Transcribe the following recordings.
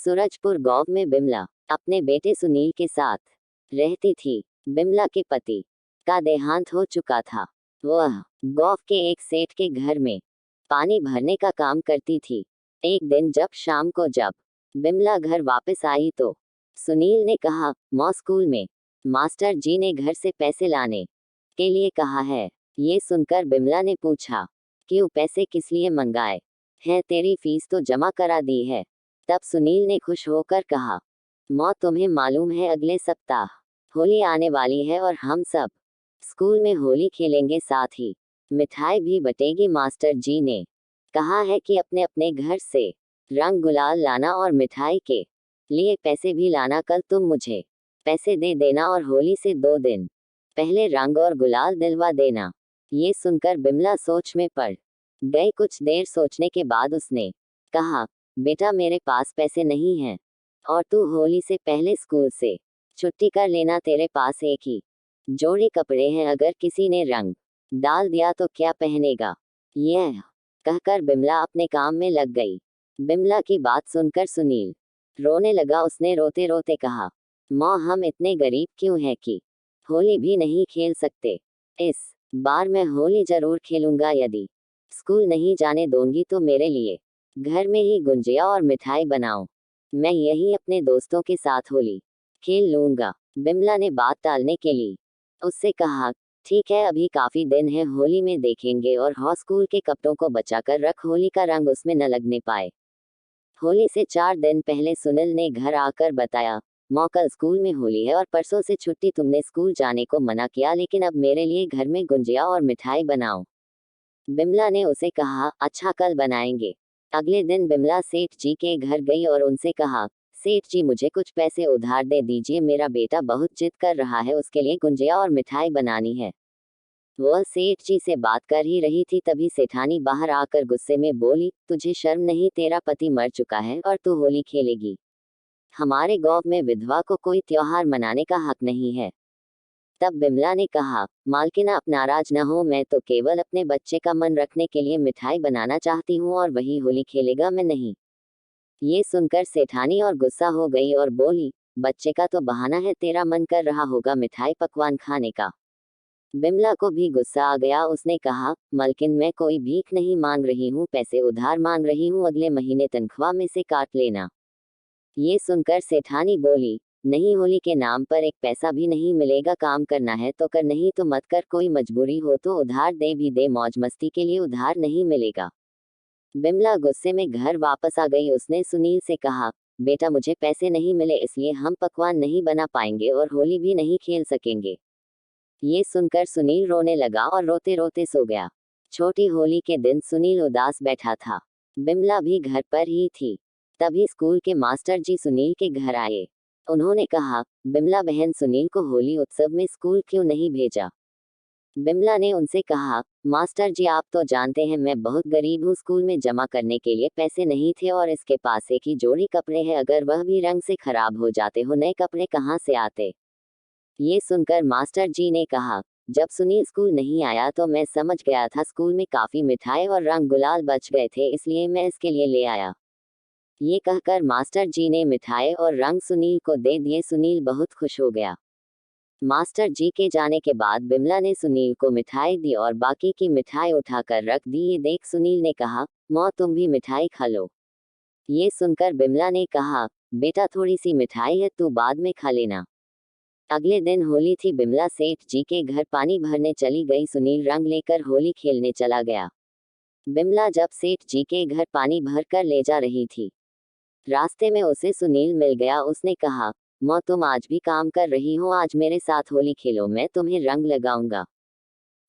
सूरजपुर गांव में बिमला अपने बेटे सुनील के साथ रहती थी। बिमला के पति का देहांत हो चुका था। वह गांव के एक सेठ के घर में पानी भरने का काम करती थी। एक दिन शाम को जब बिमला घर वापस आई तो सुनील ने कहा, मौ स्कूल में मास्टर जी ने घर से पैसे लाने के लिए कहा है। ये सुनकर बिमला ने पूछा, क्यों, पैसे किस लिए मंगाए हैं? तेरी फीस तो जमा करा दी है। तब सुनील ने खुश होकर कहा, मौ, तुम्हें मालूम है अगले सप्ताह होली आने वाली है और हम सब स्कूल में होली खेलेंगे, साथ ही मिठाई भी बटेगी। मास्टर जी ने कहा है कि अपने अपने घर से रंग गुलाल लाना और मिठाई के लिए पैसे भी लाना। कल तुम मुझे पैसे दे देना और होली से 2 दिन पहले रंग और गुलाल दिलवा देना। ये सुनकर बिमला सोच में पड़ गई। कुछ देर सोचने के बाद उसने कहा, बेटा, मेरे पास पैसे नहीं हैं और तू होली से पहले स्कूल से छुट्टी कर लेना। तेरे पास एक ही जोड़ी कपड़े हैं, अगर किसी ने रंग डाल दिया तो क्या पहनेगा? यह कहकर बिमला अपने काम में लग गई। बिमला की बात सुनकर सुनील रोने लगा। उसने रोते रोते कहा, माँ, हम इतने गरीब क्यों हैं कि होली भी नहीं खेल सकते। इस बार मैं होली जरूर खेलूंगा। यदि स्कूल नहीं जाने दूंगी तो मेरे लिए घर में ही गुंजिया और मिठाई बनाओ। मैं यही अपने दोस्तों के साथ होली खेल लूंगा। बिमला ने बात टालने के लिए उससे कहा, ठीक है, अभी काफी दिन है, होली में देखेंगे, और हाँ, स्कूल के कपड़ों को बचाकर रख, होली का रंग उसमें न लगने पाए। होली से 4 दिन पहले सुनील ने घर आकर बताया, माँ, कल स्कूल में होली है और परसों से छुट्टी। तुमने स्कूल जाने को मना किया, लेकिन अब मेरे लिए घर में गुंजिया और मिठाई बनाओ। बिमला ने उसे कहा, अच्छा, कल बनाएंगे। अगले दिन बिमला सेठ जी के घर गई और उनसे कहा, सेठ जी, मुझे कुछ पैसे उधार दे दीजिए, मेरा बेटा बहुत जिद कर रहा है, उसके लिए गुंजिया और मिठाई बनानी है। वह सेठ जी से बात कर ही रही थी, तभी सेठानी बाहर आकर गुस्से में बोली, तुझे शर्म नहीं? तेरा पति मर चुका है और तू होली खेलेगी? हमारे गांव में विधवा को कोई त्योहार मनाने का हक नहीं है। तब बिमला ने कहा, मालकिन, आप नाराज न हो, मैं तो केवल अपने बच्चे का मन रखने के लिए मिठाई बनाना चाहती हूँ और वही होली खेलेगा, मैं नहीं। ये सुनकर सेठानी और गुस्सा हो गई और बोली, बच्चे का तो बहाना है, तेरा मन कर रहा होगा मिठाई पकवान खाने का। बिमला को भी गुस्सा आ गया। उसने कहा, मालकिन, मैं कोई भीख नहीं मांग रही हूँ, पैसे उधार मांग रही हूँ, अगले महीने तनख्वाह में से काट लेना। ये सुनकर सेठानी बोली, नहीं, होली के नाम पर एक पैसा भी नहीं मिलेगा। काम करना है तो कर, नहीं तो मत कर। कोई मजबूरी हो तो उधार दे भी दे, मौज मस्ती के लिए उधार नहीं मिलेगा। बिमला गुस्से में घर वापस आ गई। उसने सुनील से कहा, बेटा, मुझे पैसे नहीं मिले, इसलिए हम पकवान नहीं बना पाएंगे और होली भी नहीं खेल सकेंगे। ये सुनकर सुनील रोने लगा और रोते रोते सो गया। छोटी होली के दिन सुनील उदास बैठा था। बिमला भी घर पर ही थी। तभी स्कूल के मास्टर जी सुनील के घर आए। उन्होंने कहा, बिमला बहन, सुनील को होली उत्सव में स्कूल क्यों नहीं भेजा? बिमला ने उनसे कहा, मास्टर जी, आप तो जानते हैं मैं बहुत गरीब हूँ, स्कूल में जमा करने के लिए पैसे नहीं थे और इसके पास एक ही जोड़ी कपड़े हैं, अगर वह भी रंग से खराब हो जाते हो, नए कपड़े कहाँ से आते? ये सुनकर मास्टर जी ने कहा, जब सुनील स्कूल नहीं आया तो मैं समझ गया था स्कूल में काफी मिठाई और रंग गुलाल बच गए थे, इसलिए मैं इसके लिए ले आया। ये कहकर मास्टर जी ने मिठाई और रंग सुनील को दे दिए। सुनील बहुत खुश हो गया। मास्टर जी के जाने के बाद बिमला ने सुनील को मिठाई दी और बाकी की मिठाई उठाकर रख दी। ये देख सुनील ने कहा, मौ, तुम भी मिठाई खा लो। ये सुनकर बिमला ने कहा, बेटा, थोड़ी सी मिठाई है, तू बाद में खा लेना। अगले दिन होली थी। बिमला सेठ जी के घर पानी भरने चली गई। सुनील रंग लेकर होली खेलने चला गया। बिमला जब सेठ जी के घर पानी भर कर ले जा रही थी, रास्ते में उसे सुनील मिल गया। उसने कहा, मौ, तुम आज भी काम कर रही हो, आज मेरे साथ होली खेलो, मैं तुम्हें रंग लगाऊंगा।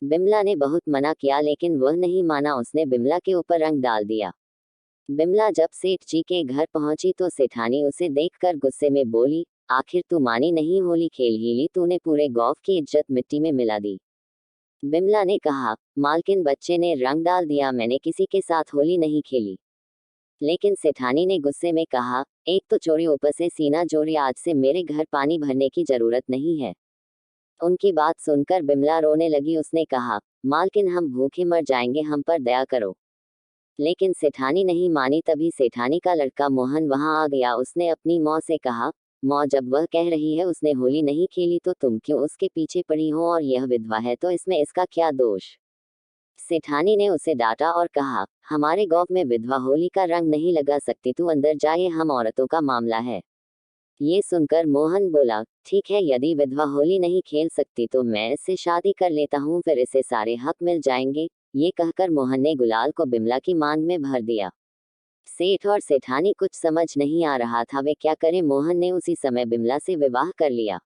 बिमला ने बहुत मना किया, लेकिन वह नहीं माना। उसने बिमला के ऊपर रंग डाल दिया। बिमला जब सेठ जी के घर पहुंची तो सेठानी उसे देखकर गुस्से में बोली, आखिर तू मानी नहीं, होली खेल ही ली, तूने पूरे गांव की इज्जत मिट्टी में मिला दी। बिमला ने कहा, मालकिन, बच्चे ने रंग डाल दिया, मैंने किसी के साथ होली नहीं खेली। लेकिन सेठानी ने गुस्से में कहा, एक तो चोरी, ऊपर से सीना चोरी, आज से मेरे घर पानी भरने की जरूरत नहीं है। उनकी बात सुनकर बिमला रोने लगी। उसने कहा, मालकिन, हम भूखे मर जाएंगे, हम पर दया करो। लेकिन सेठानी नहीं मानी। तभी सेठानी का लड़का मोहन वहां आ गया। उसने अपनी माँ से कहा, माँ, जब वह कह रही है उसने होली नहीं खेली तो तुम क्यों उसके पीछे पड़ी हो, और यह विधवा है तो इसमें इसका क्या दोष। सेठानी ने उसे डांटा और कहा, हमारे गांव में विधवा होली का रंग नहीं लगा सकती, तू अंदर जा, ये हम औरतों का मामला है। ये सुनकर मोहन बोला, ठीक है, यदि विधवा होली नहीं खेल सकती तो मैं इससे शादी कर लेता हूँ, फिर इसे सारे हक मिल जाएंगे। ये कहकर मोहन ने गुलाल को बिमला की मांग में भर दिया। सेठ और सेठानी कुछ समझ नहीं आ रहा था वे क्या करें। मोहन ने उसी समय बिमला से विवाह कर लिया।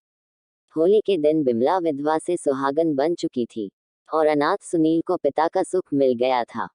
होली के दिन बिमला विधवा से सुहागन बन चुकी थी और अनाथ सुनील को पिता का सुख मिल गया था।